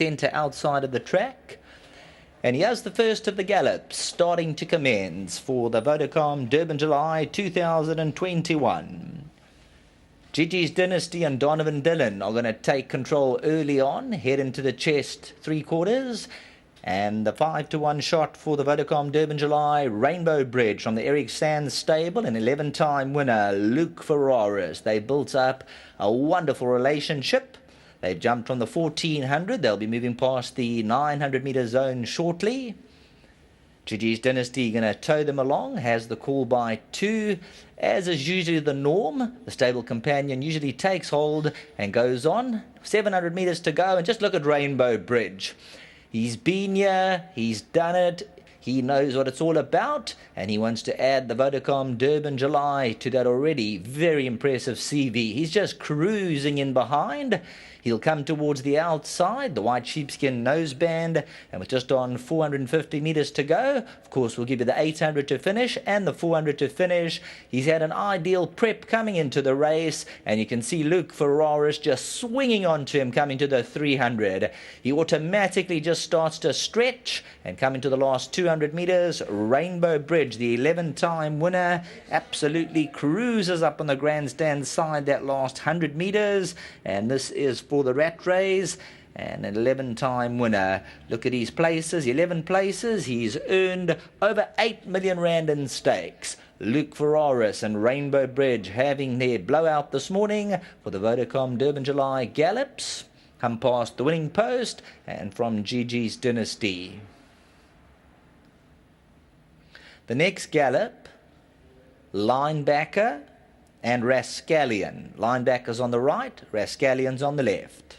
centre outside of the track. And here's the first of the gallops starting to commence for the Vodacom Durban July 2021. Gigi's Dynasty and Donovan Dillon are going to take control early on, head into the chest 3/4. And the 5-1 shot for the Vodacom Durban July, Rainbow Bridge from the Eric Sands stable, an 11-time winner, Luke Ferraris. They built up a wonderful relationship. They've jumped from the 1400. They'll be moving past the 900-meter zone shortly. Gigi's Dynasty going to tow them along, has the call by 2. As is usually the norm, the stable companion usually takes hold and goes on. 700 meters to go, and just look at Rainbow Bridge. He's been here, he's done it, he knows what it's all about, and he wants to add the Vodacom Durban July to that already very impressive CV. He's just cruising in behind. He'll come towards the outside, the white sheepskin noseband, and with just on 450 meters to go, of course, we'll give you the 800 to finish and the 400 to finish. He's had an ideal prep coming into the race, and you can see Luke Ferraris just swinging onto him coming to the 300. He automatically just starts to stretch, and coming to the last 200 meters, Rainbow Bridge, the 11-time winner, absolutely cruises up on the grandstand side that last 100 meters, and this is for the rat race, and an 11-time winner. Look at his places, 11 places. He's earned over 8 million rand in stakes. Luke Ferraris and Rainbow Bridge having their blowout this morning for the Vodacom Durban July Gallops. Come past the winning post and from Gigi's Dynasty. The next gallop, Linebacker and Rascallion. Linebacker's on the right, Rascallion's on the left.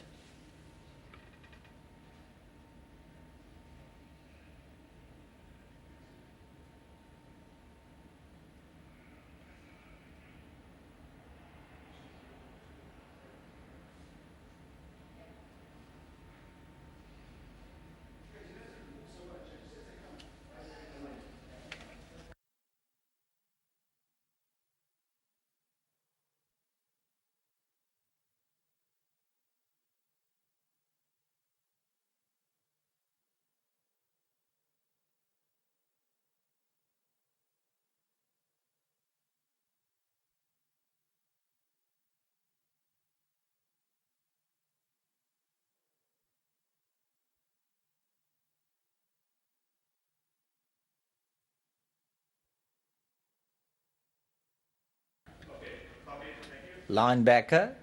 Linebacker,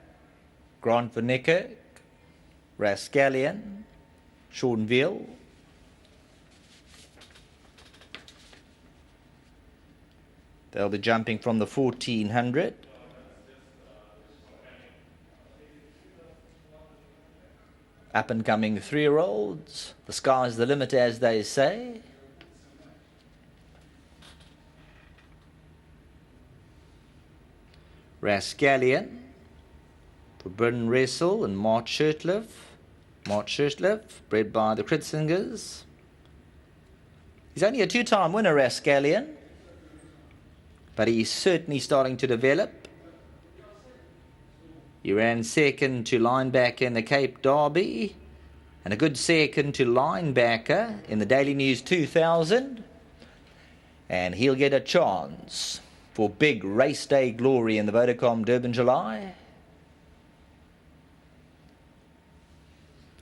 Grant Van Niekerk, Rascallion, Seanville. They'll be jumping from the 1400. Up and coming 3-year-olds. The sky's the limit, as they say. Rascallion for Brendan Russell and Mart Shirtliff. Mart Shirtliff, bred by the Kritsingers. He's only a 2-time winner, Rascallion, but he's certainly starting to develop. He ran second to Linebacker in the Cape Derby, and a good second to Linebacker in the Daily News 2000. And he'll get a chance for big race day glory in the Vodacom Durban July.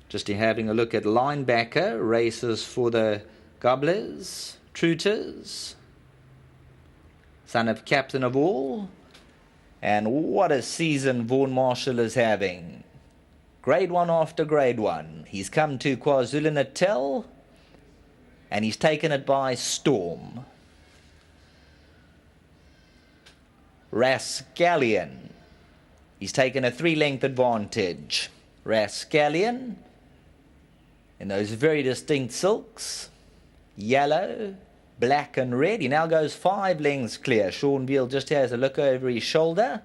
Just having a look at Linebacker, races for the Gobblers, Trooters, son of captain of all. And what a season Vaughan Marshall is having. Grade 1 after grade 1. He's come to KwaZulu-Natal, and he's taken it by storm. Rascallion. He's taken a 3-length advantage. Rascallion in those very distinct silks, yellow, black and red. He now goes 5 lengths clear. Seanville just has a look over his shoulder.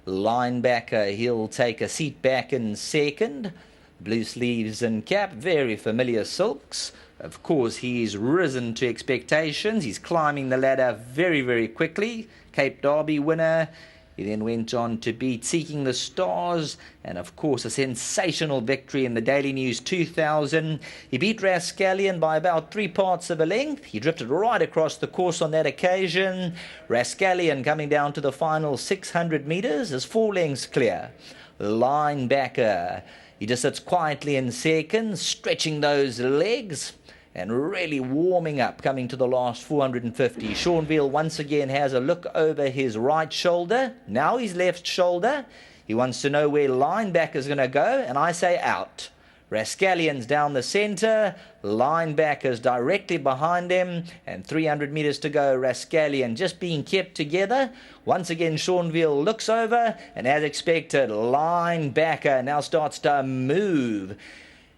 Linebacker, he'll take a seat back in second. Blue sleeves and cap, very familiar silks. Of course, he's risen to expectations. He's climbing the ladder very, very quickly. Cape Derby winner. He then went on to beat Seeking the Stars and, of course, a sensational victory in the Daily News 2000. He beat Rascallion by about 3 parts of a length. He drifted right across the course on that occasion. Rascallion coming down to the final 600 metres is 4 lengths clear. Linebacker, he just sits quietly in second, stretching those legs and really warming up, coming to the last 450. Sean Veal once again has a look over his right shoulder, now his left shoulder. He wants to know where Linebacker is going to go, and I say out. Rascallion's down the centre, Linebacker's directly behind him, and 300 metres to go. Rascallion just being kept together. Once again, Sean Veal looks over, and as expected, Linebacker now starts to move.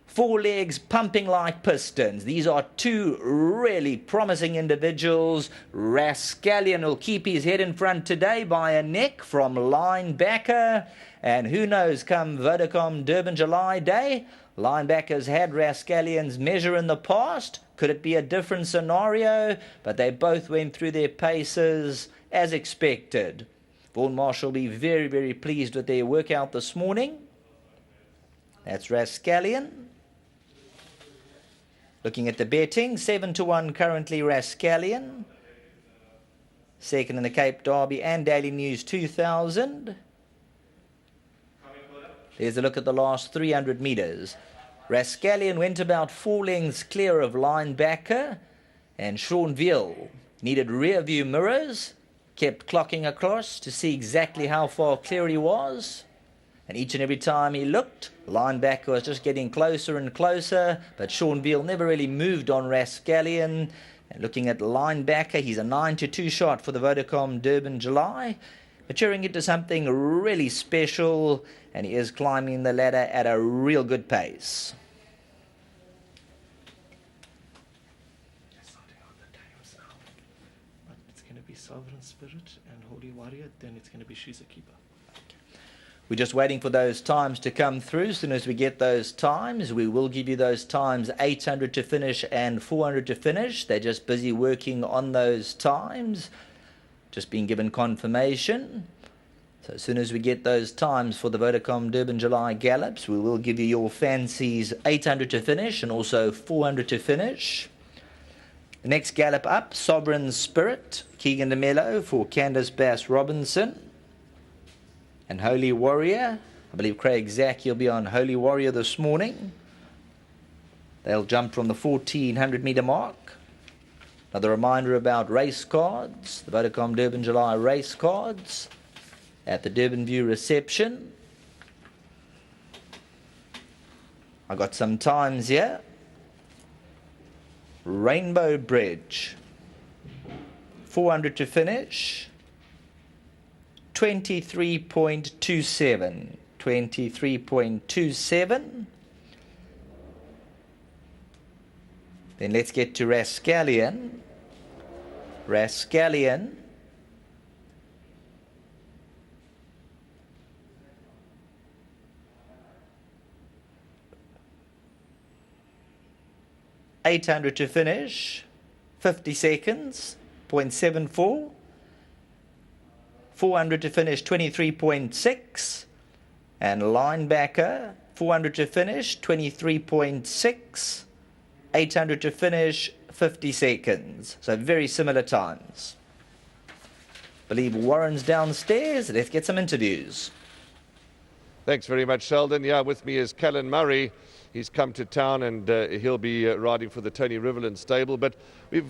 4 legs pumping like pistons. These are 2 really promising individuals. Rascallion will keep his head in front today by a neck from Linebacker. And who knows, come Vodacom Durban July Day, Linebacker's had Rascallion's measure in the past. Could it be a different scenario? But they both went through their paces as expected. Vaughan Marshall will be very, very pleased with their workout this morning. That's Rascallion. Looking at the betting, 7-1 currently Rascallion. Second in the Cape Derby and Daily News 2000. There's a look at the last 300 metres. Rascallion went about 4 lengths clear of Linebacker, and Sean Veal needed rear view mirrors, kept clocking across to see exactly how far clear he was. And each and every time he looked, Linebacker was just getting closer and closer, but Sean Veal never really moved on Rascallion. And looking at Linebacker, he's a 9-2 shot for the Vodacom Durban July, maturing into something really special, and he is climbing the ladder at a real good pace. It's going to be Sovereign Spirit and Holy Warrior, then it's going to be She's a Keeper. We're just waiting for those times to come through. As soon as we get those times, we will give you those times, 800 to finish and 400 to finish. They're just busy working on those times, just being given confirmation. So as soon as we get those times for the Vodacom Durban July Gallops, we will give you your fancies, 800 to finish and also 400 to finish. The next gallop up, Sovereign Spirit, Keegan de Mello for Candice Bass Robinson. And Holy Warrior, I believe Craig Zack will be on Holy Warrior this morning. They'll jump from the 1400 metre mark. Another reminder about race cards, the Vodacom Durban July race cards at the Durban View reception. I got some times here. Rainbow Bridge, 400 to finish. 23.27. 23.27. Then let's get to Rascallion. Rascallion. $800 to finish. 50 seconds. 0.74. 400 to finish, 23.6. And Linebacker, 400 to finish, 23.6. 800 to finish, 50 seconds. So very similar times. Believe Warren's downstairs. Let's get some interviews. Thanks very much, Sheldon. Yeah, with me is Callan Murray. He's come to town and he'll be riding for the Tony Riverland stable. But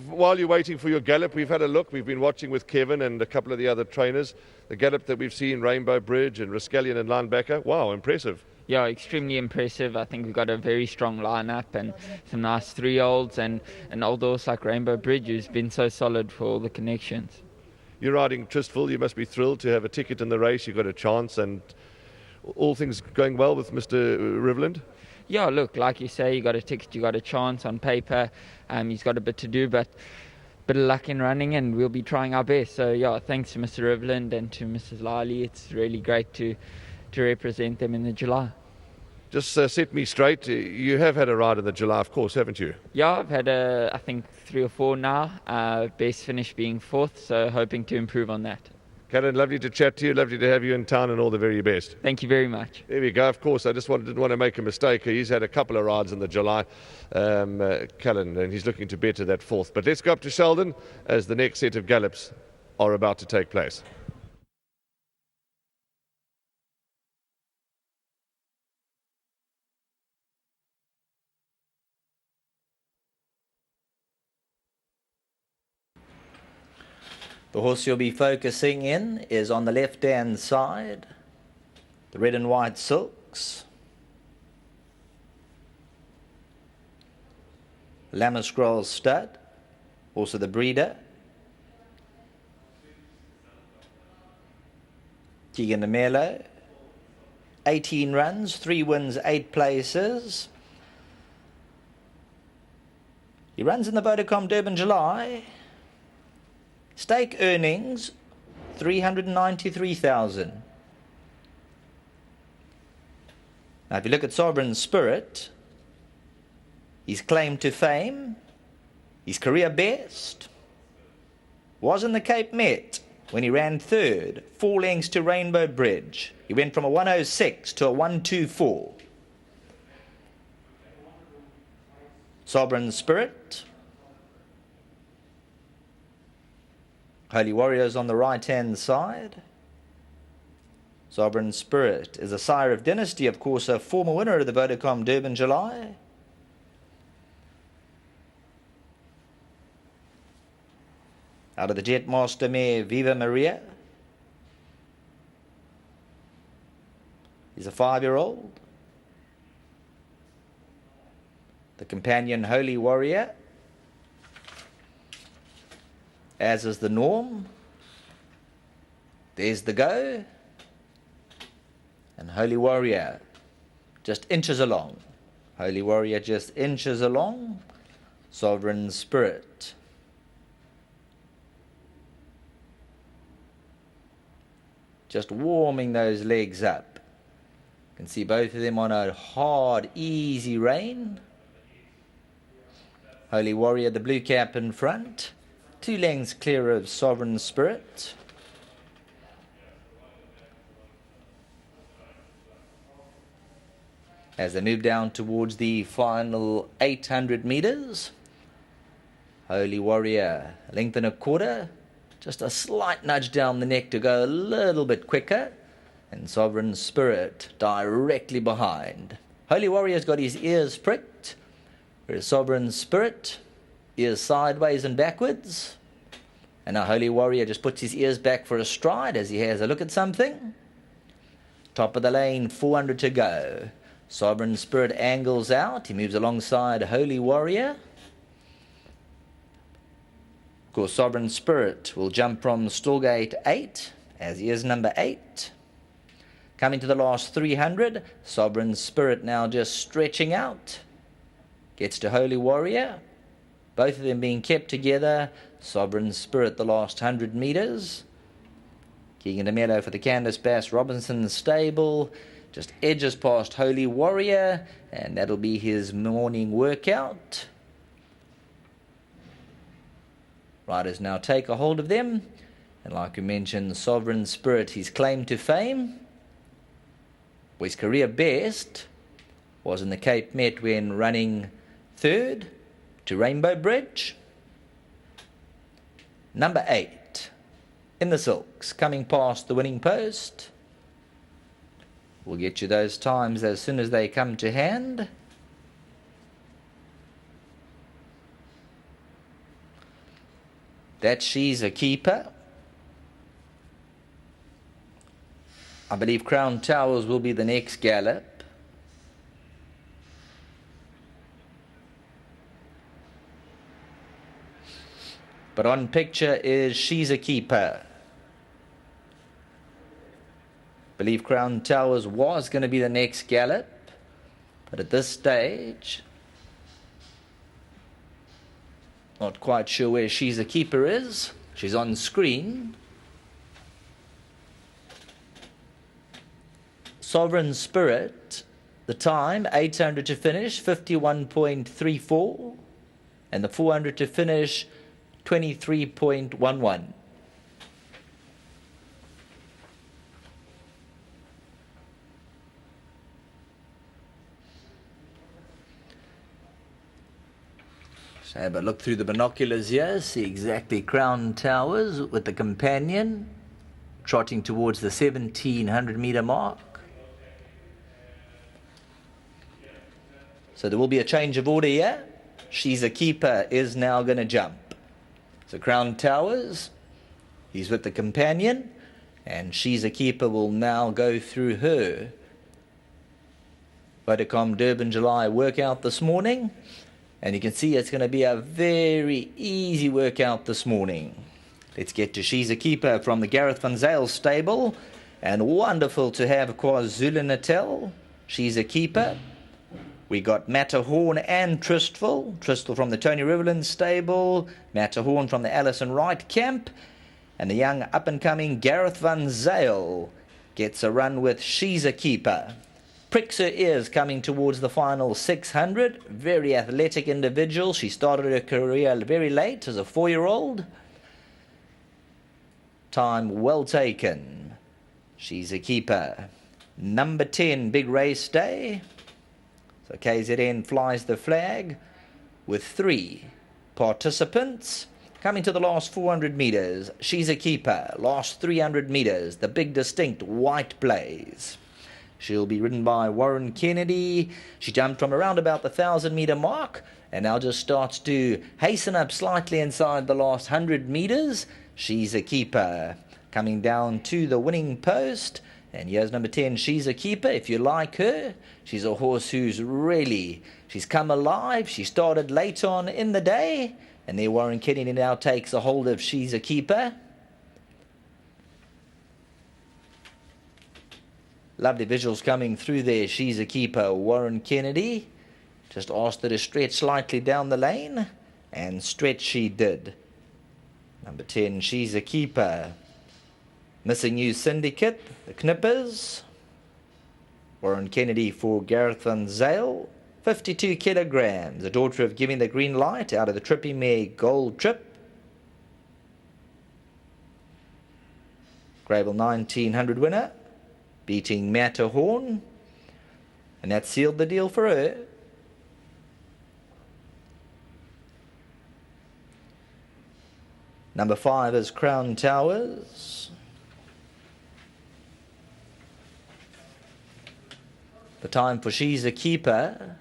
while you're waiting for your gallop, we've had a look. We've been watching with Kevin and a couple of the other trainers. The gallop that we've seen, Rainbow Bridge and Rascallion and Linebacker. Wow, impressive. Yeah, extremely impressive. I think we've got a very strong lineup and some nice 3-year-olds and an old horse like Rainbow Bridge who's been so solid for all the connections. You're riding Tristful. You must be thrilled to have a ticket in the race. You've got a chance and all things going well with Mr. Riverland. Yeah, look, like you say, you got a ticket, you got a chance on paper. He's got a bit to do, but a bit of luck in running, and we'll be trying our best. So, yeah, thanks to Mr. Riverland and to Mrs. Liley. It's really great to represent them in the July. Just set me straight. You have had a ride in the July, of course, haven't you? Yeah, I've had, I think, 3 or 4 now. Best finish being 4th, so hoping to improve on that. Callan, lovely to chat to you, lovely to have you in town, and all the very best. Thank you very much. There we go. Of course, I just didn't want to make a mistake. He's had a couple of rides in the July, Callan, and he's looking to better that fourth. But let's go up to Sheldon as the next set of gallops are about to take place. The horse you'll be focusing in is on the left-hand side, the red and white silks. Lammer stud, also the breeder. Keegan DeMelo, 18 runs, 3 wins, 8 places. He runs in the Vodacom Durban July. Stake earnings, 393,000. Now, if you look at Sovereign Spirit, his claim to fame, his career best, was in the Cape Met when he ran third, 4 lengths to Rainbow Bridge. He went from a 106 to a 124. Sovereign Spirit. Holy Warriors on the right-hand side. Sovereign Spirit is a sire of Dynasty, of course, a former winner of the Vodacom Durban July. Out of the Jetmaster mare, Viva Maria. He's a 5-year-old. The companion, Holy Warrior, as is the norm. There's the go. And Holy Warrior just inches along. Holy Warrior just inches along. Sovereign Spirit. Just warming those legs up. You can see both of them on a hard, easy rein. Holy Warrior, the blue cap in front. 2 lengths clear of Sovereign Spirit. As they move down towards the final 800 meters, Holy Warrior, a length and a quarter, just a slight nudge down the neck to go a little bit quicker, and Sovereign Spirit directly behind. Holy Warrior's got his ears pricked, whereas Sovereign Spirit, ears sideways and backwards. And now Holy Warrior just puts his ears back for a stride as he has a look at something. Top of the lane, 400 to go. Sovereign Spirit angles out. He moves alongside Holy Warrior. Of course, Sovereign Spirit will jump from Stallgate 8, as he is number 8. Coming to the last 300, Sovereign Spirit now just stretching out. Gets to Holy Warrior. Both of them being kept together. Sovereign Spirit the last 100 meters. Keegan DeMelo for the Candice Bass Robinson stable. Just edges past Holy Warrior, and that'll be his morning workout. Riders now take a hold of them. And like we mentioned, Sovereign Spirit, his claim to fame, his career best, was in the Cape Met when running third to Rainbow Bridge. Number 8 in the silks, coming past the winning post. We'll get you those times as soon as they come to hand. That She's a Keeper. I believe Crown Towers will be the next gallop. But on picture is She's a Keeper. I believe Crown Towers was going to be the next gallop. But at this stage, not quite sure where She's a Keeper is. She's on screen. Sovereign Spirit, the time, 800 to finish, 51.34. And the 400 to finish, 23.11. So have a look through the binoculars here, see exactly Crown Towers with the companion trotting towards the 1700 meter mark. So there will be a change of order here. She's a Keeper is now going to jump. So Crown Towers, he's with the companion, and She's a Keeper will now go through her Vodacom Durban July workout this morning. And you can see it's going to be a very easy workout this morning. Let's get to She's a Keeper from the Gareth van Zyl stable. And wonderful to have KwaZulu-Natal. She's a Keeper. We got Matterhorn and Tristful. Tristful from the Tony Riverland stable. Matterhorn from the Alison Wright camp. And the young up-and-coming Gareth van Zyl gets a run with She's a Keeper. Pricks her ears coming towards the final 600. Very athletic individual. She started her career very late as a 4-year-old. Time well taken. She's a Keeper. Number 10, big race day. So KZN flies the flag with 3 participants. Coming to the last 400 meters. She's a Keeper. Last 300 meters. The big distinct white blaze. She'll be ridden by Warren Kennedy. She jumped from around about the 1,000 meter mark and now just starts to hasten up slightly inside the last 100 meters. She's a Keeper. Coming down to the winning post. And here's number 10, She's a Keeper. If you like her, she's a horse who's really, she's come alive. She started late on in the day. And there Warren Kennedy now takes a hold of She's a Keeper. Lovely visuals coming through there. She's a Keeper. Warren Kennedy just asked her to stretch slightly down the lane, and stretch she did. Number 10, She's a Keeper. Missing You Syndicate, the Knippers. Warren Kennedy for Gareth van Zyl. 52 kilograms. The daughter of Giving the Green Light out of the Trippy Mare Gold Trip. Grable 1900 winner. Beating Matterhorn, and that sealed the deal for her. Number 5 is Crown Towers. The time for She's a Keeper,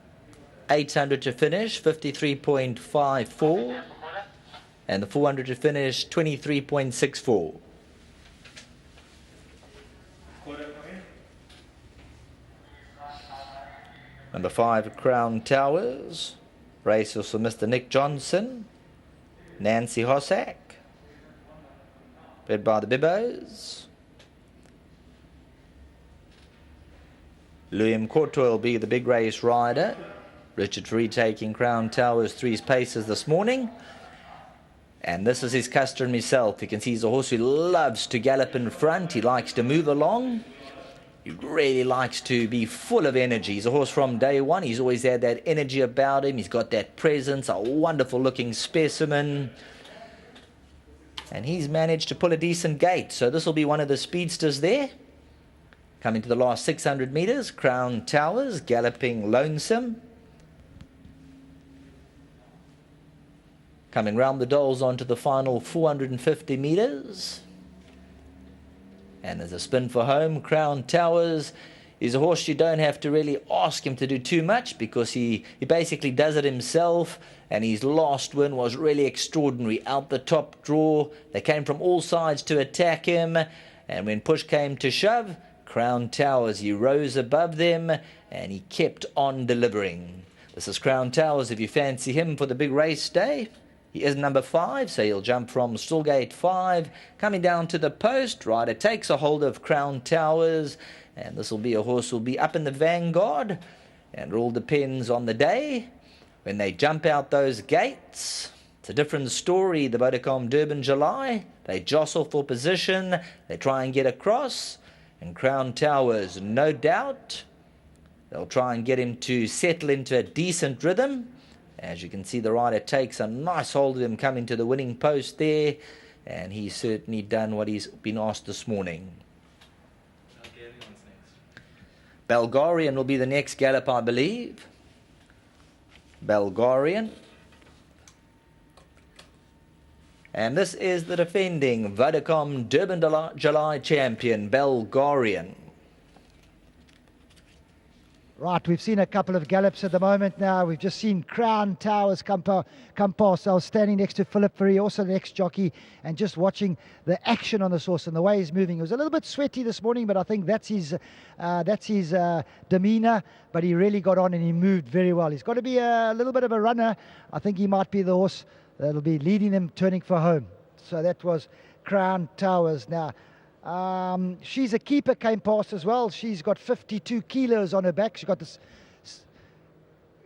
800 to finish, 53.54, and the 400 to finish, 23.64. Number 5, Crown Towers. Races for Mr. Nick Johnson. Nancy Hossack. Bred by the Bibbos. Liam Courtois will be the big race rider. Richard Free taking Crown Towers 3's paces this morning. And this is his custom himself. You can see he's a horse who loves to gallop in front. He likes to move along. He really likes to be full of energy. He's a horse from day one. He's always had that energy about him. He's got that presence, a wonderful looking specimen. And he's managed to pull a decent gait. So this will be one of the speedsters there. Coming to the last 600 meters, Crown Towers, galloping lonesome. Coming round the doles onto the final 450 meters. And there's a spin for home. Crown Towers is a horse you don't have to really ask him to do too much, because he basically does it himself. And his last win was really extraordinary. Out the top draw, they came from all sides to attack him. And when push came to shove, Crown Towers, he rose above them and he kept on delivering. This is Crown Towers if you fancy him for the big race day. He is number 5, so he'll jump from Stillgate 5. Coming down to the post, rider takes a hold of Crown Towers. And this will be a horse who will be up in the vanguard. And it all depends on the day. When they jump out those gates, it's a different story. The Vodacom Durban July, they jostle for position. They try and get across. And Crown Towers, no doubt, they'll try and get him to settle into a decent rhythm. As you can see, the rider takes a nice hold of him coming to the winning post there. And he's certainly done what he's been asked this morning. Belgarian will be the next gallop, I believe. Belgarian. And this is the defending Vodacom Durban July champion, Bulgarian. Right, we've seen a couple of gallops at the moment now. We've just seen Crown Towers come past. I was standing next to Philip Fourie, also the ex-jockey, and just watching the action on this horse and the way he's moving. He was a little bit sweaty this morning, but I think that's his demeanour. But he really got on and he moved very well. He's got to be a little bit of a runner. I think he might be the horse that'll be leading them, turning for home. So that was Crown Towers. Now, she's a keeper, came past as well. She's got 52 kilos on her back. She's got this.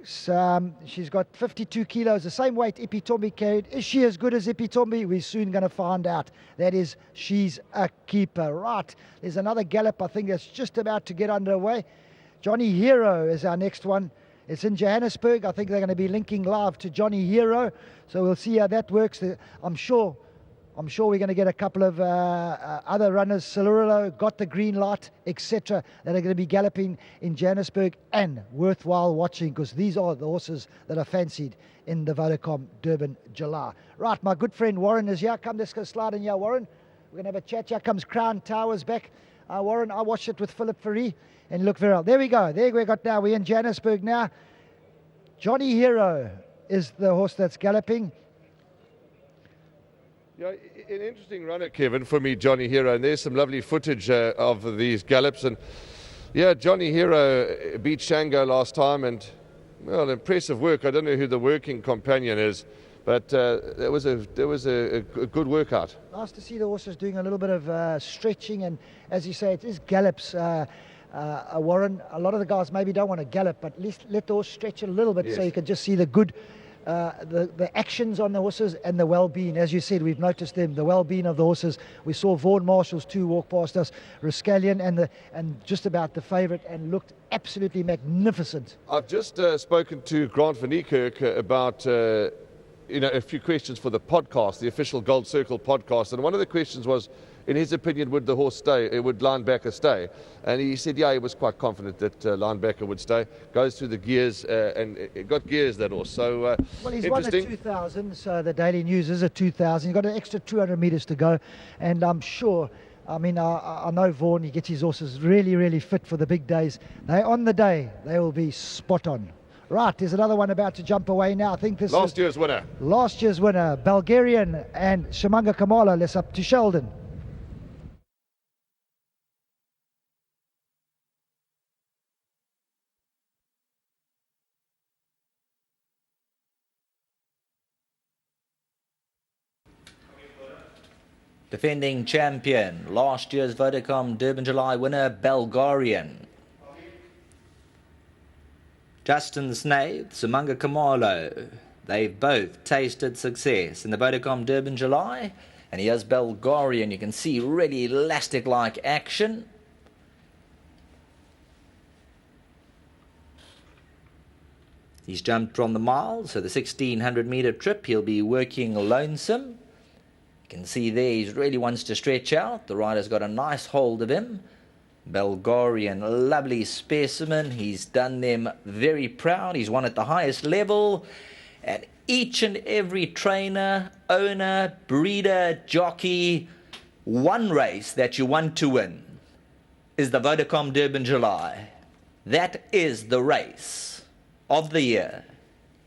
She's got 52 kilos, the same weight Ipitombi carried. Is she as good as Ipitombi? We're soon going to find out. That is, she's a keeper. Right, there's another gallop, I think, that's just about to get underway. Johnny Hero is our next one. It's in Johannesburg. I think they're going to be linking live to Johnny Hero. So we'll see how that works. I'm sure we're going to get a couple of other runners, Cirillo, got the green light, etc., that are going to be galloping in Johannesburg, and worthwhile watching, because these are the horses that are fancied in the Vodacom Durban July. Right, my good friend Warren is here. Come, let's go slide in here, Warren. We're going to have a chat. Here comes Crown Towers back. Warren, I watched it with Philip Fourie, and look very well. There we go. There we got now. We're in Johannesburg now. Johnny Hero is the horse that's galloping. Yeah, an interesting runner, Kevin, for me, Johnny Hero, and there's some lovely footage of these gallops. And yeah, Johnny Hero beat Shango last time, and well, impressive work. I don't know who the working companion is, but there was a good workout. Nice to see the horses doing a little bit of stretching, and as you say, it is gallops. Warren, a lot of the guys maybe don't want to gallop, but let the horse stretch a little bit, yes, so you can just see the good. The actions on the horses and the well-being. As you said, we've noticed them, the well-being of the horses. We saw Vaughan Marshall's two walk past us, Rascallion and just about the favourite, and looked absolutely magnificent. I've just spoken to Grant van Niekerk about a few questions for the podcast, the official Gold Circle podcast, and one of the questions was, in his opinion, would the horse stay? Would Linebacker stay? And he said, yeah, he was quite confident that Linebacker would stay. Goes through the gears, and it got gears, that horse. So, well, he's won at 2,000, so the Daily News is at 2,000. He's got an extra 200 metres to go, and I'm sure, I know Vaughan, he gets his horses really, really fit for the big days. On the day, they will be spot on. Right, there's another one about to jump away now. I think this last year's winner, Bulgarian and Shimanga Kamala. Let's up to Sheldon. Defending champion, last year's Vodacom Durban July winner, Bulgarian. Justin Snaith, Sumanga Kamalo, they've both tasted success in the Vodacom Durban July. And here's Bulgarian. You can see really elastic-like action. He's jumped from the mile, so the 1,600-metre trip, he'll be working lonesome. You can see there he really wants to stretch out. The rider's got a nice hold of him. Bulgarian, a lovely specimen. He's done them very proud. He's won at the highest level. And each and every trainer, owner, breeder, jockey, one race that you want to win is the Vodacom Durban July. That is the race of the year.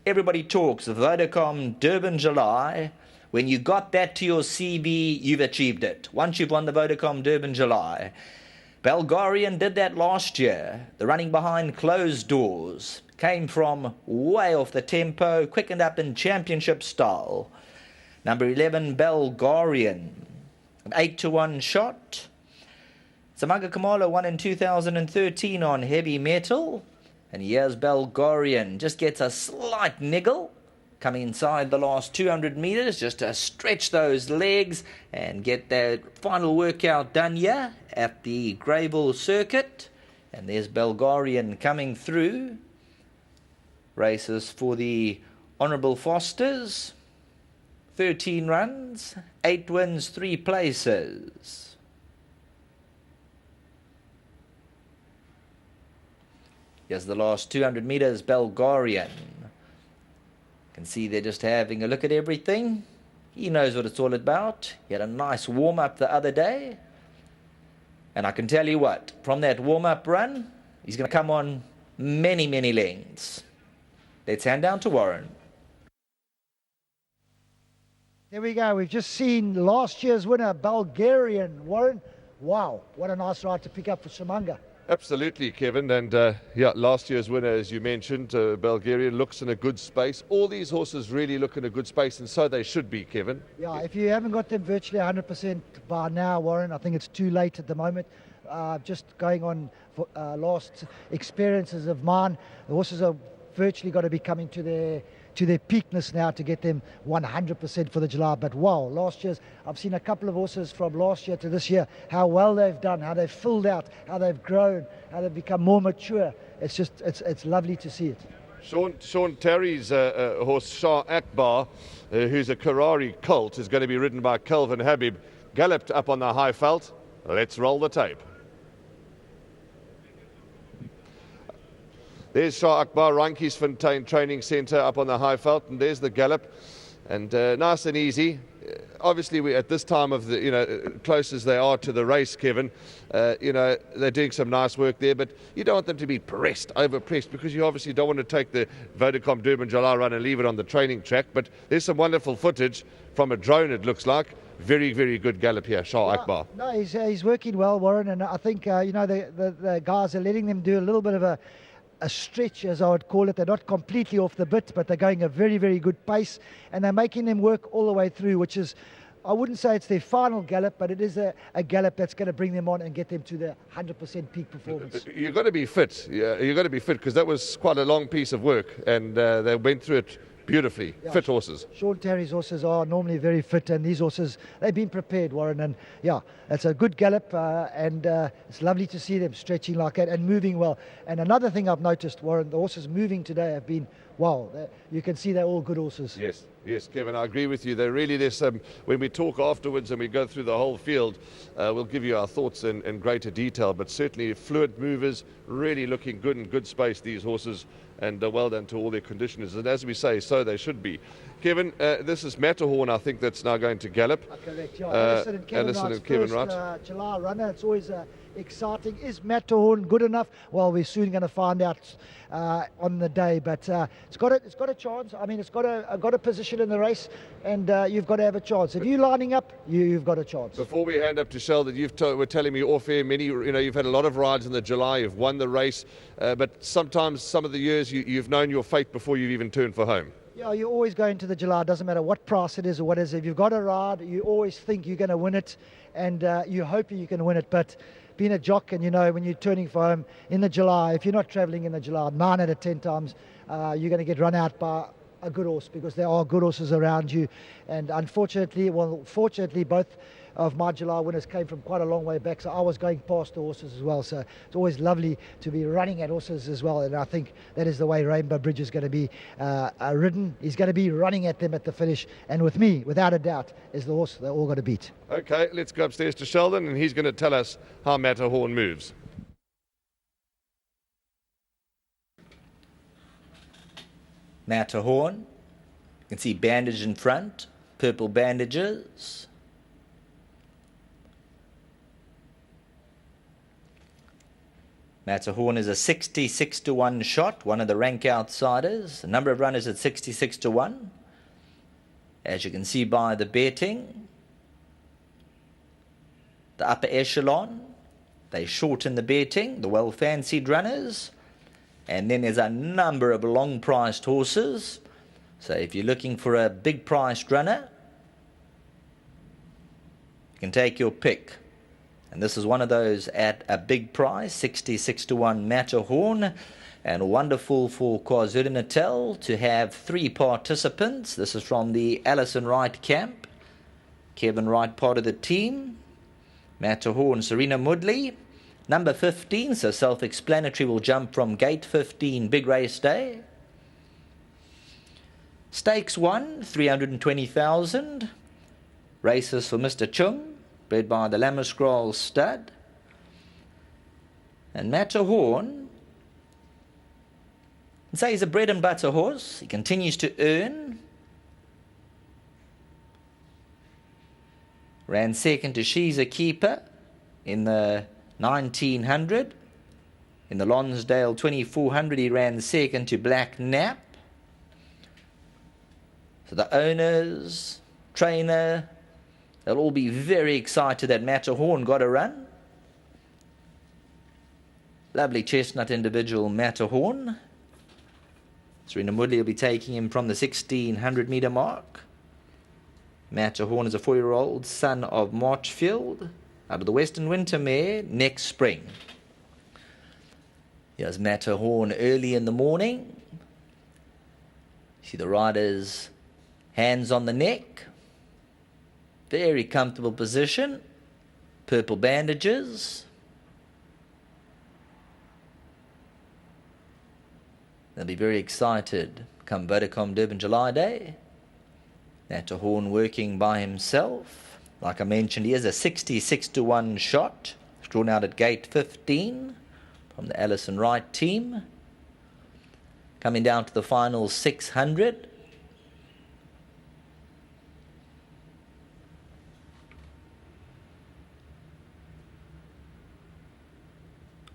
Everybody talks of Vodacom Durban July. When you got that to your CV, you've achieved it. Once you've won the Vodacom Durban July. Bulgarian did that last year. The running behind closed doors came from way off the tempo, quickened up in championship style. Number 11, Bulgarian, an 8-1 shot. Sumanga Kamala won in 2013 on heavy metal. And here's Bulgarian, just gets a slight niggle. Coming inside the last 200 metres just to stretch those legs and get that final workout done here at the Greyville circuit. And there's Bulgarian coming through. Races for the Honourable Fosters. 13 runs, 8 wins, 3 places. Here's the last 200 metres, Bulgarian. Can see they're just having a look at everything. He knows what it's all about. He had a nice warm-up the other day. And I can tell you what, from that warm-up run, he's going to come on many, many lengths. Let's hand down to Warren. There we go. We've just seen last year's winner, Bulgarian. Warren, wow, what a nice ride to pick up for Shimanga. Absolutely, Kevin. And yeah, last year's winner, as you mentioned, Bulgarian, looks in a good space. All these horses really look in a good space, and so they should be, Kevin. Yeah, if you haven't got them virtually 100% by now, Warren, I think it's too late at the moment. Just going on last experiences of mine, the horses are virtually got to be coming to their peakness now to get them 100% for the July. But wow, last year's, I've seen a couple of horses from last year to this year, how well they've done, how they've filled out, how they've grown, how they've become more mature. It's just, it's lovely to see it. Sean Terry's horse Shah Akbar, who's a Karari colt, is going to be ridden by Kelvin Habib, galloped up on the high felt. Let's roll the tape. There's Shah Akbar, Rankiesfontein Training Centre up on the high felt, and there's the gallop, and nice and easy. Obviously, we at this time of the, close as they are to the race, Kevin, they're doing some nice work there, but you don't want them to be pressed, overpressed, because you obviously don't want to take the Vodacom Durban July run and leave it on the training track. But there's some wonderful footage from a drone, it looks like. Very, very good gallop here, Shah Akbar. No, he's working well, Warren, and I think, the guys are letting them do a little bit of a stretch, as I would call it. They're not completely off the bit, but they're going a very, very good pace, and they're making them work all the way through, which is, I wouldn't say it's their final gallop, but it is a gallop that's going to bring them on and get them to the 100% peak performance. You've got to be fit. Yeah, you've got to be fit, because that was quite a long piece of work, and they went through it beautifully. Yeah, fit horses. Sean Terry's horses are normally very fit, and these horses, they've been prepared, Warren, and yeah, it's a good gallop, and it's lovely to see them stretching like that and moving well. And another thing I've noticed, Warren, the horses moving today have been, wow, you can see they're all good horses. Yes, Kevin, I agree with you. There's some, when we talk afterwards and we go through the whole field, we'll give you our thoughts in greater detail, but certainly fluid movers, really looking good in good space, these horses, and well done to all their conditioners. And as we say, so they should be. Kevin, this is Matterhorn, I think, that's now going to gallop. Correct, yeah. Allison and Kevin Wright. July runner, it's always exciting. Is Matterhorn good enough? Well, we're soon going to find out on the day, but it's got a chance. I mean, it's got a position in the race, and you've got to have a chance. If you're lining up, you've got a chance. Before we hand up to Sheldon, were telling me off air, you've had a lot of rides in the July, you've won the race, but sometimes some of the years you've known your fate before you've even turned for home. Yeah, you always go into the July. It doesn't matter what price it is or what it is. If you've got a ride, you always think you're going to win it, and you're hoping you can win it. But being a jock, and when you're turning for home in the July, if you're not travelling in the July, 9 out of 10 times, you're going to get run out by a good horse, because there are good horses around you. And fortunately, both of my July winners came from quite a long way back, so I was going past the horses as well. So it's always lovely to be running at horses as well, and I think that is the way Rainbow Bridge is going to be ridden. He's going to be running at them at the finish, and with me, without a doubt, is the horse they're all going to beat. Okay, let's go upstairs to Sheldon, and he's going to tell us how Matterhorn moves. Matterhorn, you can see bandage in front, purple bandages. Matterhorn is a 66-1 shot, one of the rank outsiders. The number of runners at 66-1. As you can see by the betting, the upper echelon, they shorten the betting, the well-fancied runners. And then there's a number of long-priced horses. So if you're looking for a big-priced runner, you can take your pick. And this is one of those at a big price, 66-1 Matterhorn. And wonderful for KwaZulu-Natal to have 3 participants. This is from the Alison Wright camp. Kevin Wright, part of the team. Matterhorn, Serena Mudley. Number 15, so self-explanatory, will jump from gate 15, big race day. Stakes 1, 320,000. Races for Mr. Chung, bred by the Lammerskral stud. And Matterhorn, I'd say he's a bread and butter horse. He continues to earn. ran second to She's a Keeper in the 1900. In the Lonsdale 2400, he ran second to Black Nap. So the owners, trainer, they'll all be very excited that Matterhorn got a run. Lovely chestnut individual, Matterhorn. Serena Woodley will be taking him from the 1600 metre mark. Matterhorn is a 4-year-old son of Marchfield, out of the Western Wintermere next spring. Here's Matterhorn early in the morning. See the rider's hands on the neck. Very comfortable position. Purple bandages. They'll be very excited come Vodacom Durban July Day. Matterhorn working by himself. Like I mentioned, he is a 66-1 shot. Drawn out at gate 15 from the Alison Wright team. Coming down to the final 600.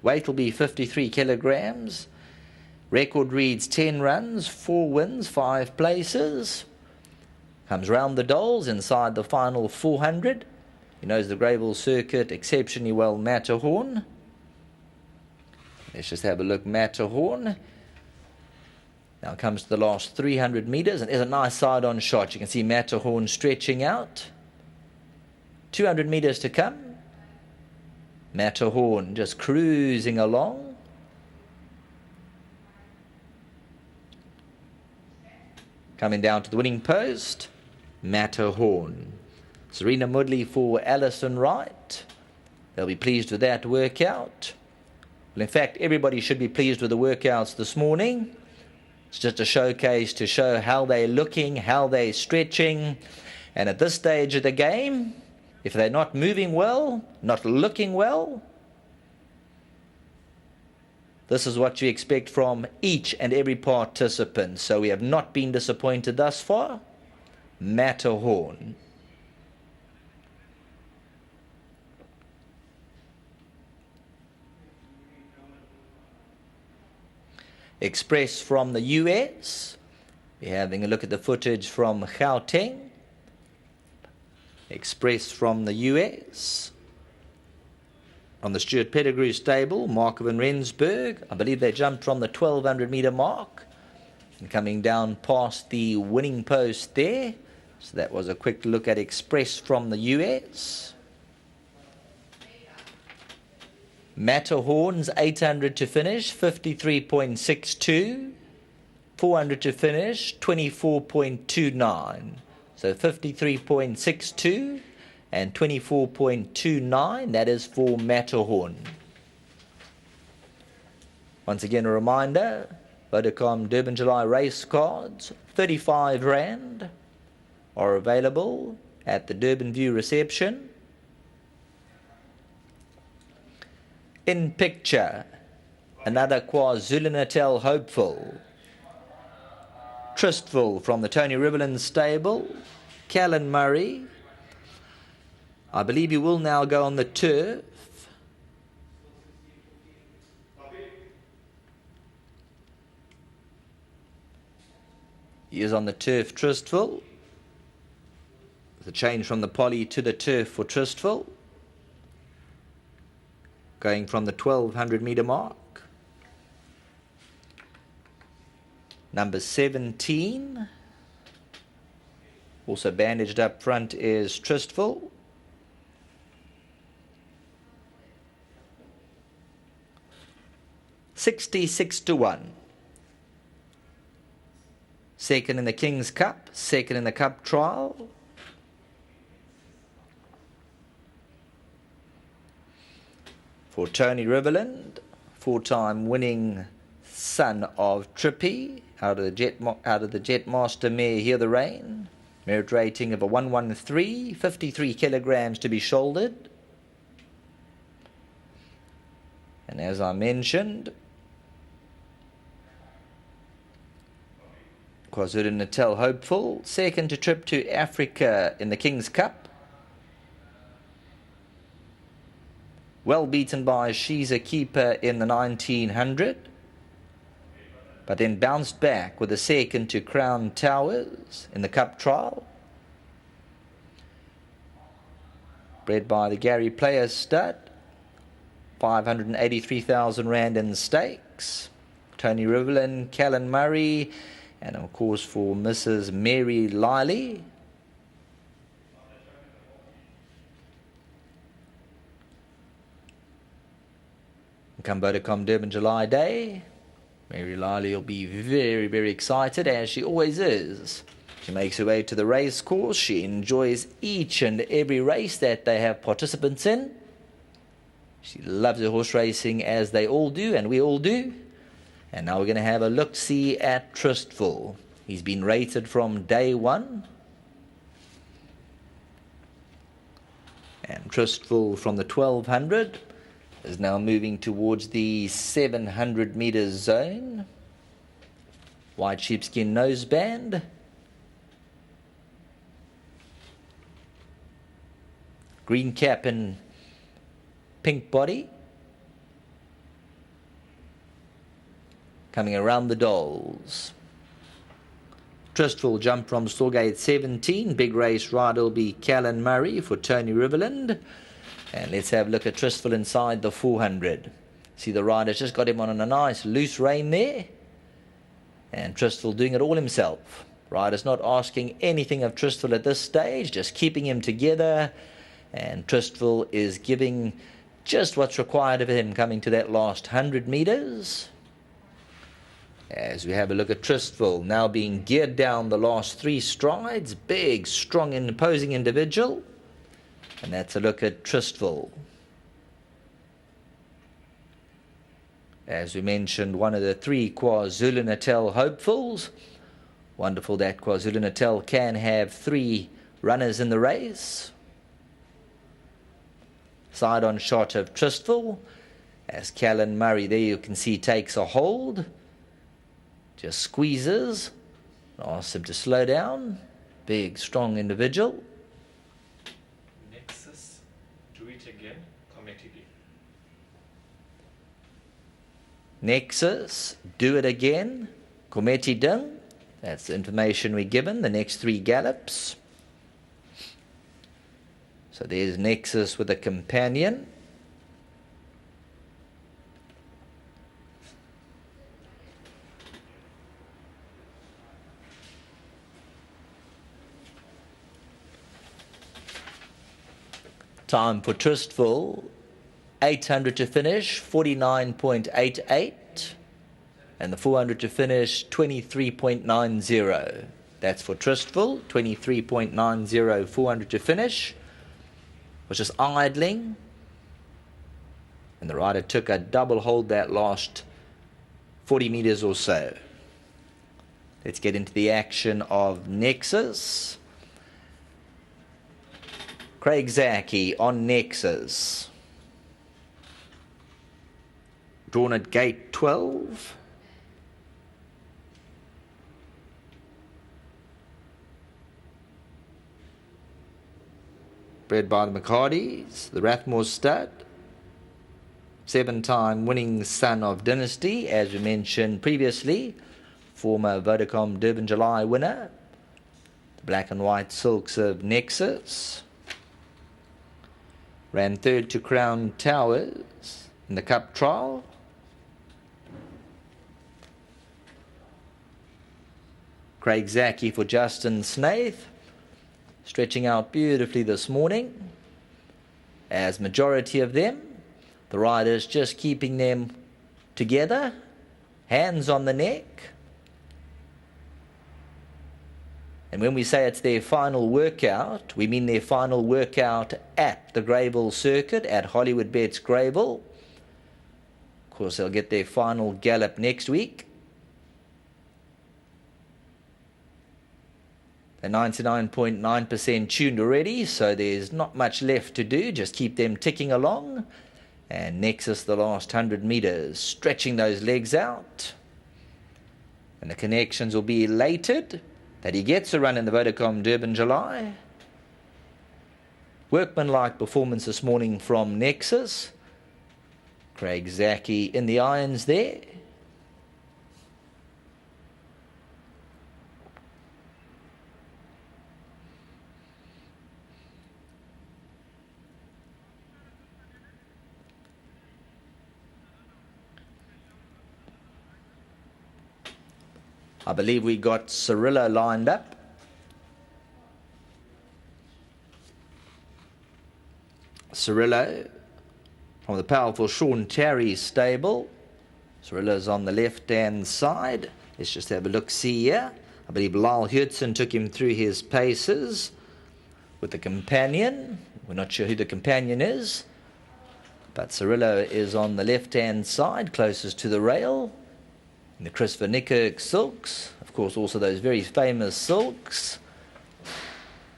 Weight will be 53 kilograms. Record reads 10 runs, 4 wins, 5 places. Comes round the Doles inside the final 400. He knows the Greyville circuit exceptionally well, Matterhorn. Let's just have a look, Matterhorn. Now comes to the last 300 metres, and there's a nice side-on shot. You can see Matterhorn stretching out. 200 metres to come. Matterhorn just cruising along. Coming down to the winning post, Matterhorn. Serena Woodley for Alison Wright. They'll be pleased with that workout. Well, in fact, everybody should be pleased with the workouts this morning. It's just a showcase to show how they're looking, how they're stretching. And at this stage of the game, if they're not moving well, not looking well, this is what you expect from each and every participant. So we have not been disappointed thus far. Matterhorn. Express from the US. We're having a look at the footage from Gauteng. Express from the US. On the Stuart Pettigrew stable, Markov and Rensburg. I believe they jumped from the 1200 metre mark. And coming down past the winning post there. So that was a quick look at Express from the US. Matterhorn's 800 to finish, 53.62. 400 to finish, 24.29. So 53.62 and 24.29. That is for Matterhorn. Once again, a reminder, Vodacom Durban July race cards, 35 Rand, are available at the Durban View reception. In picture, another KwaZulu-Natal hopeful. Tristville from the Tony Riverland stable. Callan Murray. I believe he will now go on the turf. He is on the turf, Tristville. With a change from the poly to the turf for Tristville. Going from the 1200 metre mark. Number 17. Also bandaged up front is Tristville. $66-1. Second in the King's Cup, second in the Cup trial. For Tony Riverland, 4-time winning son of Trippy, out of the Jetmaster mare Hear the Rain. Merit rating of a 113, 53 kilograms to be shouldered. And as I mentioned, KwaZulu-Natal hopeful, second to trip to Africa in the King's Cup. Well beaten by She's a Keeper in the 1900. But then bounced back with a second to Crown Towers in the Cup Trial. Bred by the Gary Player stud. 583,000 Rand in stakes. Tony Riverland, Callan Murray, and of course for Mrs. Mary Liley. Come Vodacom Durban July Day. Mary Liley will be very, very excited, as she always is. She makes her way to the race course. She enjoys each and every race that they have participants in. She loves her horse racing, as they all do, and we all do. And now we're going to have a look-see at Trustful. He's been rated from day one. And Trustful from the 1200 is now moving towards the 700 meters zone. White sheepskin noseband. Green cap and pink body. Coming around the dolls. Trustful jump from Stallgate 17. Big race rider will be Callan Murray for Tony Riverland. And let's have a look at Trustful inside the 400. See, the rider's just got him on a nice loose rein there. And Trustful doing it all himself. Rider's not asking anything of Trustful at this stage, just keeping him together. And Trustful is giving just what's required of him coming to that last 100 meters. As we have a look at Trustful, now being geared down the last 3 strides. Big, strong, imposing individual. And that's a look at Trustful. As we mentioned, one of the 3 KwaZulu-Natal hopefuls. Wonderful that KwaZulu-Natal can have 3 runners in the race. Side-on shot of Trustful. As Callan Murray there you can see takes a hold. Just squeezes. Asks him to slow down. Big, strong individual. Nexus, do it again, committee. Nexus, do it again. Kometi Ding. That's the information we're given. The next 3 gallops. So there's Nexus with a companion. Time for Trustful, 800 to finish, 49.88. And the 400 to finish, 23.90. That's for Trustful, 23.90, 400 to finish. Was just idling. And the rider took a double hold that last 40 meters or so. Let's get into the action of Nexus. Craig Zaki on Nexus. Drawn at gate 12. Bred by the McCardys, the Rathmore stud. 7-time winning son of Dynasty, as we mentioned previously. Former Vodacom Durban July winner. The black and white silks of Nexus. Ran 3rd to Crown Towers in the Cup Trial. Craig Zaki for Justin Snaith. Stretching out beautifully this morning. As majority of them, the riders just keeping them together. Hands on the neck. And when we say it's their final workout, we mean their final workout at the Greyville circuit, at Hollywood Bets Greyville. Of course, they'll get their final gallop next week. They're 99.9% tuned already, so there's not much left to do. Just keep them ticking along. And Nexus, the last 100 meters, stretching those legs out. And the connections will be elated that he gets a run in the Vodacom Durban July. Workmanlike performance this morning from Nexus. Craig Zaki in the irons there. I believe we got Cirillo lined up. Cirillo from the powerful Sean Terry stable. Cirillo's on the left-hand side. Let's just have a look-see here. I believe Lyle Hudson took him through his paces with the companion. We're not sure who the companion is, but Cirillo is on the left-hand side, closest to the rail. In the Chris van Niekerk silks, of course, also those very famous silks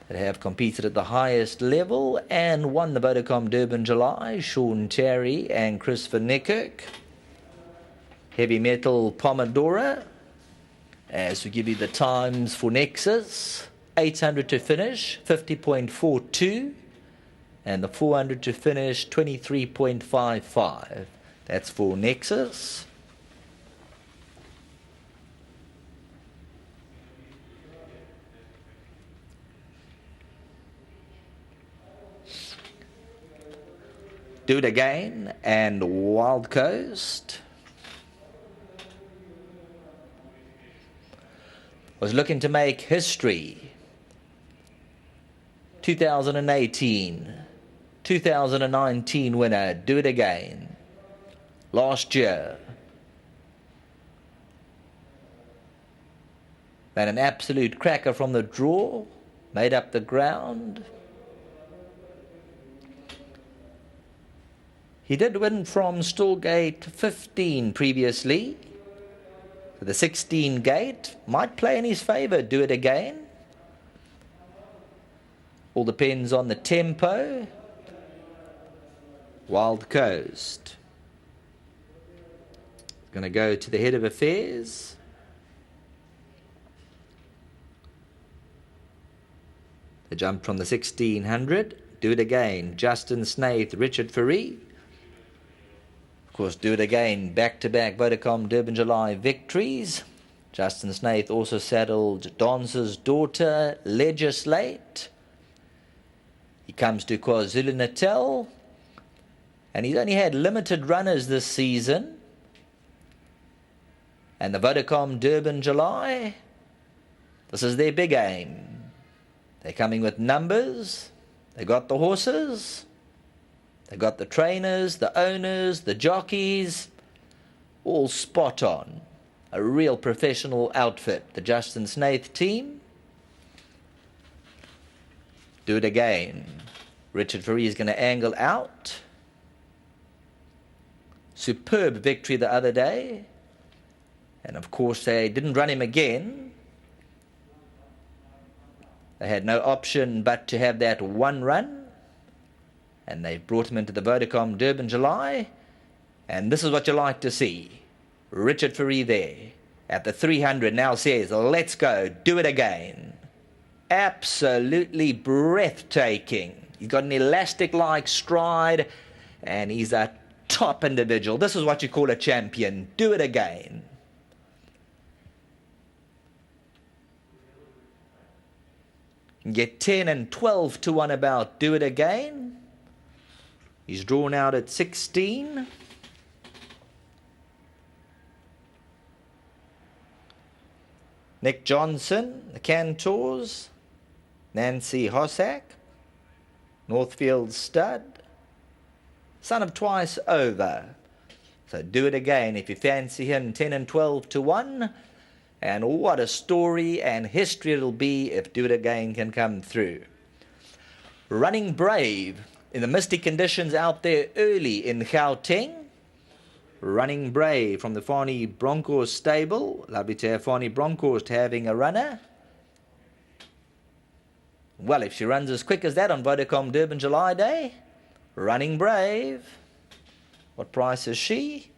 that have competed at the highest level and won the Vodacom Durban July, Sean Terry and Chris van Niekerk. Heavy metal Pomodoro, as we give you the times for Nexus, 800 to finish, 50.42, and the 400 to finish, 23.55. That's for Nexus. Do It Again and Wild Coast. Was looking to make history. 2018, 2019 winner, Do It Again. Last year. Then an absolute cracker from the draw, made up the ground. He did win from stall gate 15 previously. So the 16 gate might play in his favour, Do It Again. All depends on the tempo. Wild Coast. Going to go to the head of affairs. The jump from the 1600. Do It Again. Justin Snaith, Richard Fourie. Of course, Do It Again, back-to-back Vodacom Durban July victories. Justin Snaith also saddled Dance's Daughter, Legislate. He comes to KwaZulu-Natal, and he's only had limited runners this season. And the Vodacom Durban July, this is their big aim. They're coming with numbers, they got the horses, they got the trainers, the owners, the jockeys, all spot on. A real professional outfit, the Justin Snaith team. Do It Again. Richard Fourie is going to angle out. Superb victory the other day. And of course they didn't run him again. They had no option but to have that one run. And they've brought him into the Vodacom Durban July. And this is what you like to see. Richard Fourie there at the 300 now says, let's go, do it again. Absolutely breathtaking. He's got an elastic-like stride, and he's a top individual. This is what you call a champion. Do it again. You can get 10 and 12 to 1 about Do It Again. He's drawn out at 16. Nick Johnson, the Cantors. Nancy Hossack, Northfield Stud. Son of Twice Over. So Do It Again if you fancy him, 10 and 12 to 1. And what a story and history it'll be if Do It Again can come through. Running Brave in the misty conditions out there early in Gauteng. Running Brave from the Fani Broncos stable. Lovely to have Fani Broncos having a runner. Well, if she runs as quick as that on Vodacom Durban July Day, Running Brave. What price is she?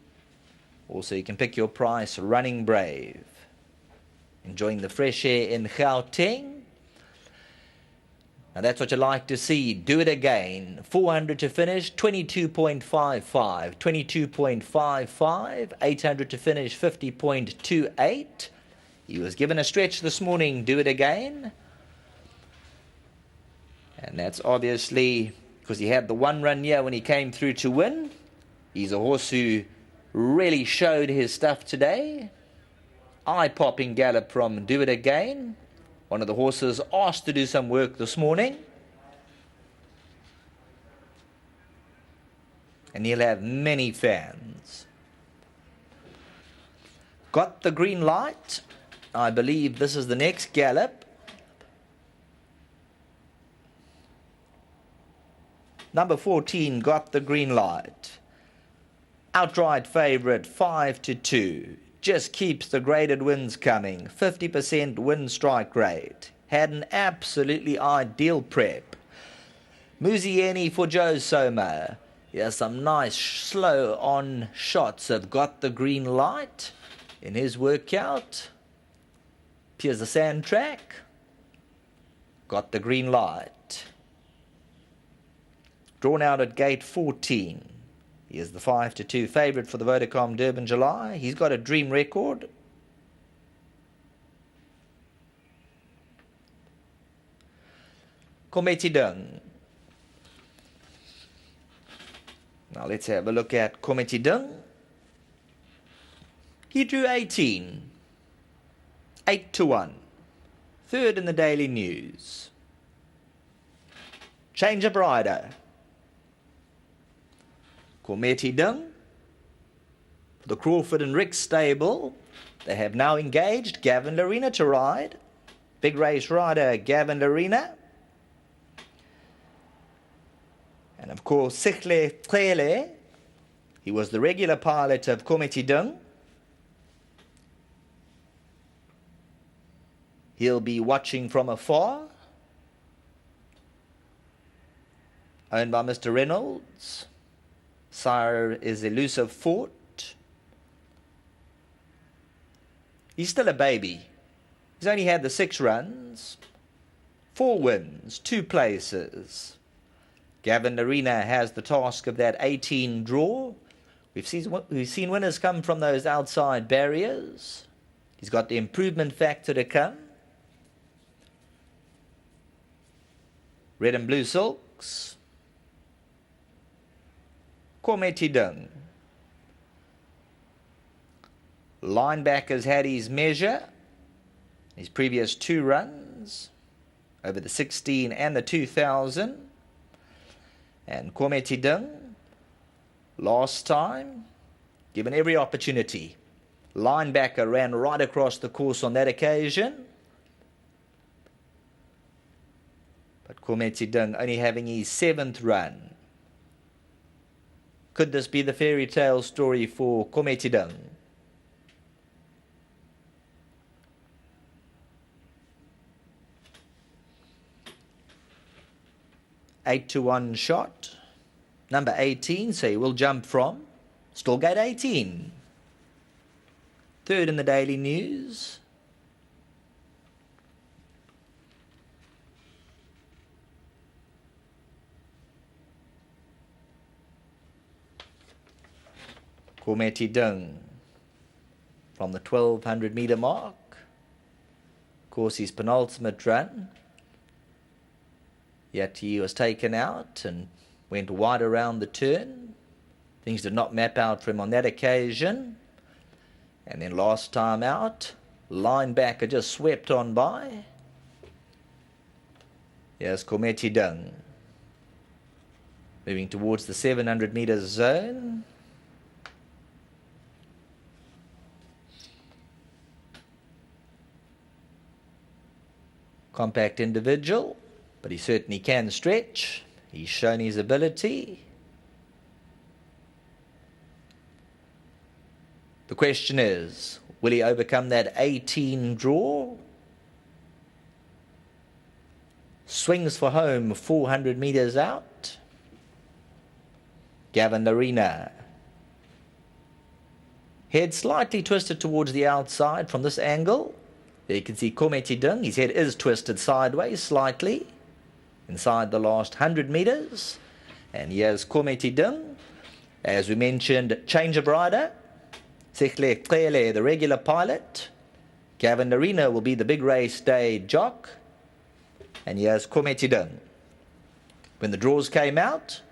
Also, you can pick your price, Running Brave. Enjoying the fresh air in Gauteng. Now that's what you like to see. Do it again. 400 to finish, 22.55. 22.55. 800 to finish, 50.28. He was given a stretch this morning. Do it again. And that's obviously because he had the one run here when he came through to win. He's a horse who really showed his stuff today. Eye-popping gallop from Do It Again. One of the horses asked to do some work this morning. And he'll have many fans. Got the green light. I believe this is the next gallop. Number 14 got the green light. Outright favourite 5-2. Just keeps the graded wins coming. 50% win strike rate. Had an absolutely ideal prep. Muzieni for Joe Soma. Here's some nice slow on shots have got the green light in his workout. Here's the sand track. Got the green light. Drawn out at gate 14. He is the 5-2 favourite for the Vodacom Durban July. He's got a dream record. Kometi Dung. Now let's have a look at Kometi Dung. He drew 18. 8-1. Third in the Daily News. Change of rider. Kometi Dung. For the Crawford and Rick stable, they have now engaged Gavin Larena to ride. Big race rider Gavin Larena. And of course, Sikhle Tlele. He was the regular pilot of Kometi Dung. He'll be watching from afar. Owned by Mr. Reynolds. Sire is Elusive Fort. He's still a baby. He's only had the 6 runs. 4 wins, 2 places. Gavin Larena has the task of that 18 draw. We've seen winners come from those outside barriers. He's got the improvement factor to come. Red and blue silks. Kometi Dung. Linebackers had his measure. His previous 2 runs over the 16 and the 2000. And Kometi Dung, last time, given every opportunity. Linebacker ran right across the course on that occasion. But Kometi Dung only having his 7th run. Could this be the fairy tale story for Kometi Dung? Eight to 1 shot. Number 18, so he will jump from Stallgate 18. Third in the Daily News. Kometi Dung from the 1200 metre mark. Of course, his penultimate run. Yet he was taken out and went wide around the turn. Things did not map out for him on that occasion. And then last time out, linebacker just swept on by. Here's Kometi Dung. Moving towards the 700 metre zone. Compact individual, but he certainly can stretch. He's shown his ability. The question is, will he overcome that 18 draw? Swings for home 400 metres out. Gavin Larena. Head slightly twisted towards the outside from this angle. There you can see Kometi Dung. His head is twisted sideways slightly. inside the last 100 metres. And here's Kometi Ding. As we mentioned, change of rider. GoldCircleRacing, the regular pilot. Gavin Arena will be the big race day jock. And here's Kometi Ding. When the draws came out,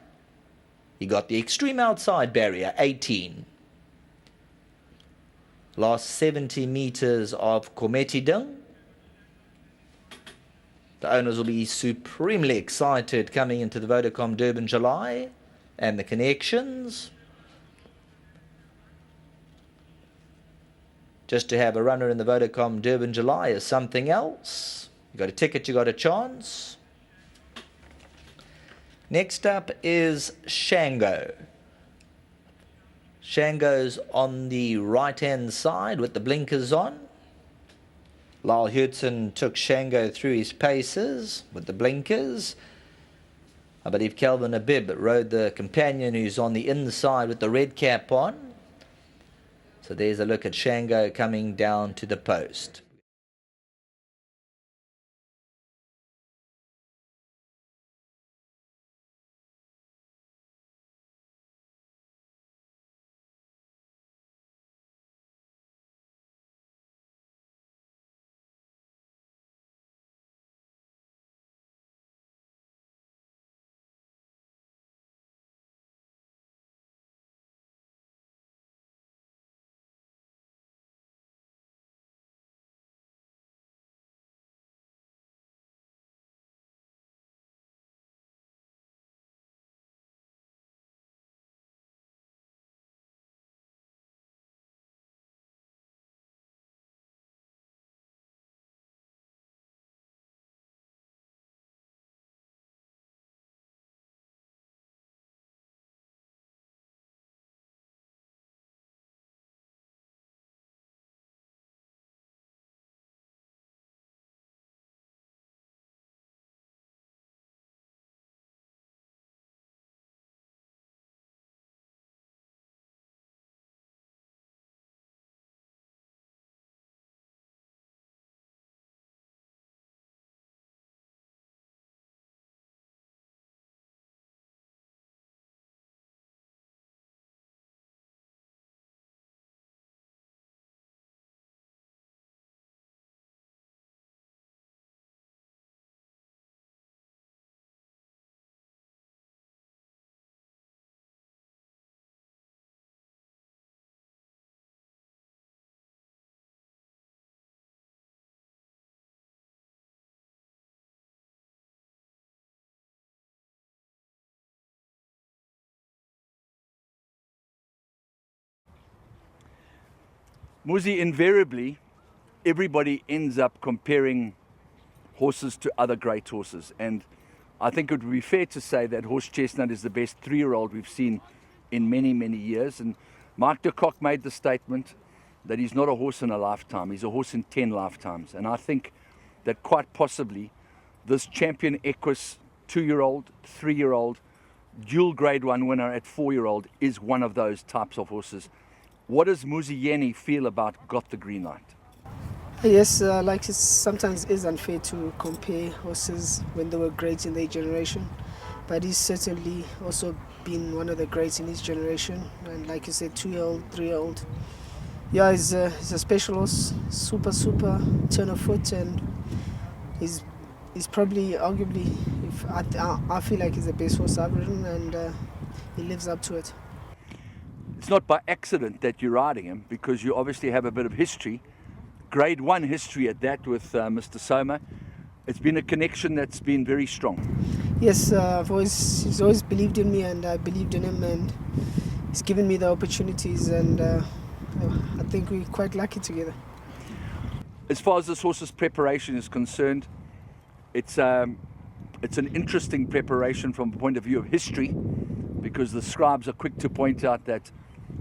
he got the extreme outside barrier, 18. Last 70 metres of Kometi Ding. The owners will be supremely excited coming into the Vodacom Durban July and the connections. Just to have a runner in the Vodacom Durban July is something else. You got a ticket, you got a chance. Next up is Shango. Shango's on the right-hand side with the blinkers on. Lyle Hudson took Shango through his paces with the blinkers. I believe Calvin Abib rode the companion who's on the inside with the red cap on. So there's a look at Shango coming down to the post. Muzi, invariably, everybody ends up comparing horses to other great horses. And I think it would be fair to say that Horse Chestnut is the best 3-year-old we've seen in many, many years. And Mike de Kock made the statement that he's not a horse in a lifetime, he's a horse in 10 lifetimes. And I think that quite possibly this Champion Equus 2-year-old, 3-year-old, dual Grade 1 winner at 4-year-old is one of those types of horses. What does Muzi feel about Got the Green Light? Yes, like it sometimes is unfair to compare horses when they were great in their generation, but he's certainly also been one of the greats in his generation. And like you said, 2-year-old, 3-year-old. Yeah, he's a special horse, super turn of foot, and he's probably, arguably, if I feel like he's the best horse I've ridden, and he lives up to it. It's not by accident that you're riding him, because you obviously have a bit of history, Grade 1 history at that with Mr. Soma. It's been a connection that's been very strong. Yes, he's always believed in me, and I believed in him, and he's given me the opportunities, and I think we're quite lucky together. As far as this horse's preparation is concerned, it's an interesting preparation from the point of view of history, because the scribes are quick to point out that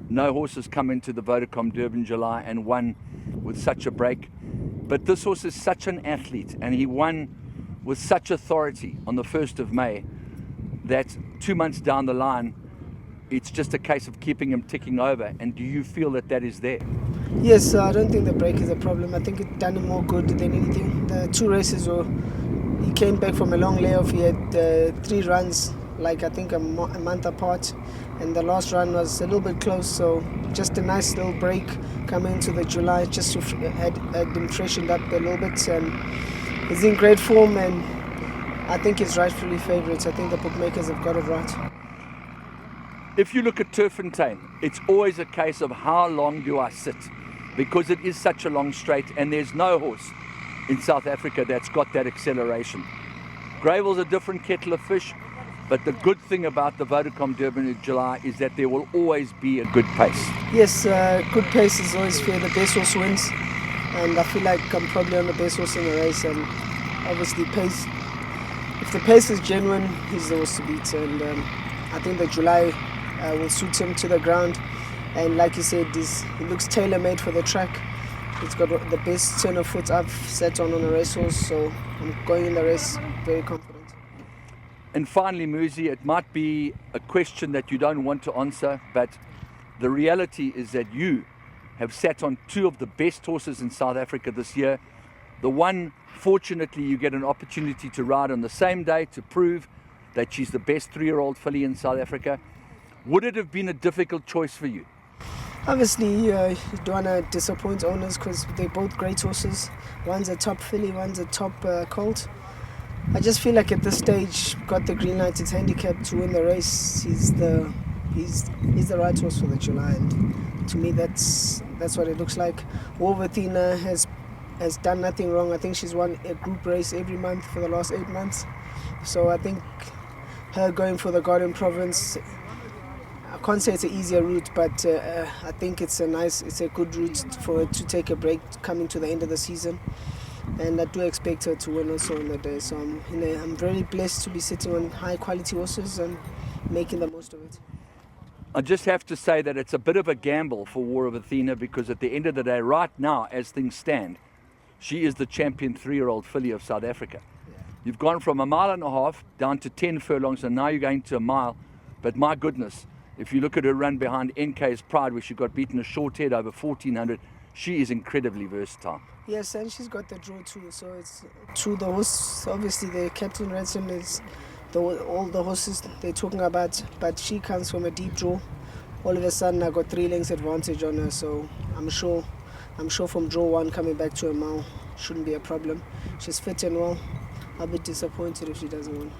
no horse has come into the Vodacom Durban July and won with such a break. But this horse is such an athlete, and he won with such authority on the 1st of May that 2 months down the line, it's just a case of keeping him ticking over. And do you feel that that is there? Yes, I don't think the break is a problem. I think it done him more good than anything. The 2 races were he came back from a long layoff. He had 3 runs, like I think a month apart, and the last run was a little bit close. So just a nice little break coming into the July, just to had him freshened up a little bit, and he's in great form, and I think he's rightfully favourites. I think the bookmakers have got it right. If you look at Turffontein, it's always a case of how long do I sit, because it is such a long straight, and there's no horse in South Africa that's got that acceleration. Gravel's a different kettle of fish, but the good thing about the Vodacom Durban in July is that there will always be a good pace. Yes, good pace is always fair. The best horse wins, and I feel like I'm probably on the best horse in the race, and obviously pace. If the pace is genuine, he's the horse to beat, and I think the July will suit him to the ground, and like you said, he looks tailor-made for the track. It's got the best turn of foot I've sat on a racehorse, so I'm going in the race very confident. And finally, Muzi, it might be a question that you don't want to answer, but the reality is that you have sat on 2 of the best horses in South Africa this year. The one, fortunately, you get an opportunity to ride on the same day to prove that she's the best 3-year-old filly in South Africa. Would it have been a difficult choice for you? Obviously, you don't want to disappoint owners because they're both great horses. One's a top filly, one's a top colt. I just feel like at this stage, got the green light. It's handicapped to win the race. He's the right horse for the July, and to me, that's what it looks like. Wolverthina has done nothing wrong. I think she's won a group race every month for the last 8 months. So I think her going for the Garden Province, I can't say it's an easier route, but I think it's a good route for her to take a break coming to the end of the season. And I do expect her to win also on the day. So I'm very blessed to be sitting on high quality horses and making the most of it. I just have to say that it's a bit of a gamble for War of Athena, because at the end of the day, right now, as things stand, she is the champion 3-year-old filly of South Africa. You've gone from 1.5 miles down to 10 furlongs, and now you're going to 1 mile. But my goodness, if you look at her run behind NK's Pride, where she got beaten a short head over 1400, she is incredibly versatile. Yes, and she's got the draw too. So it's true. The horse, obviously, the Captain Ransom is all the horses they're talking about, but she comes from a deep draw. All of a sudden, I got 3 lengths advantage on her. So I'm sure from draw 1 coming back to a mile shouldn't be a problem. She's fit and well. I'll be disappointed if she doesn't win.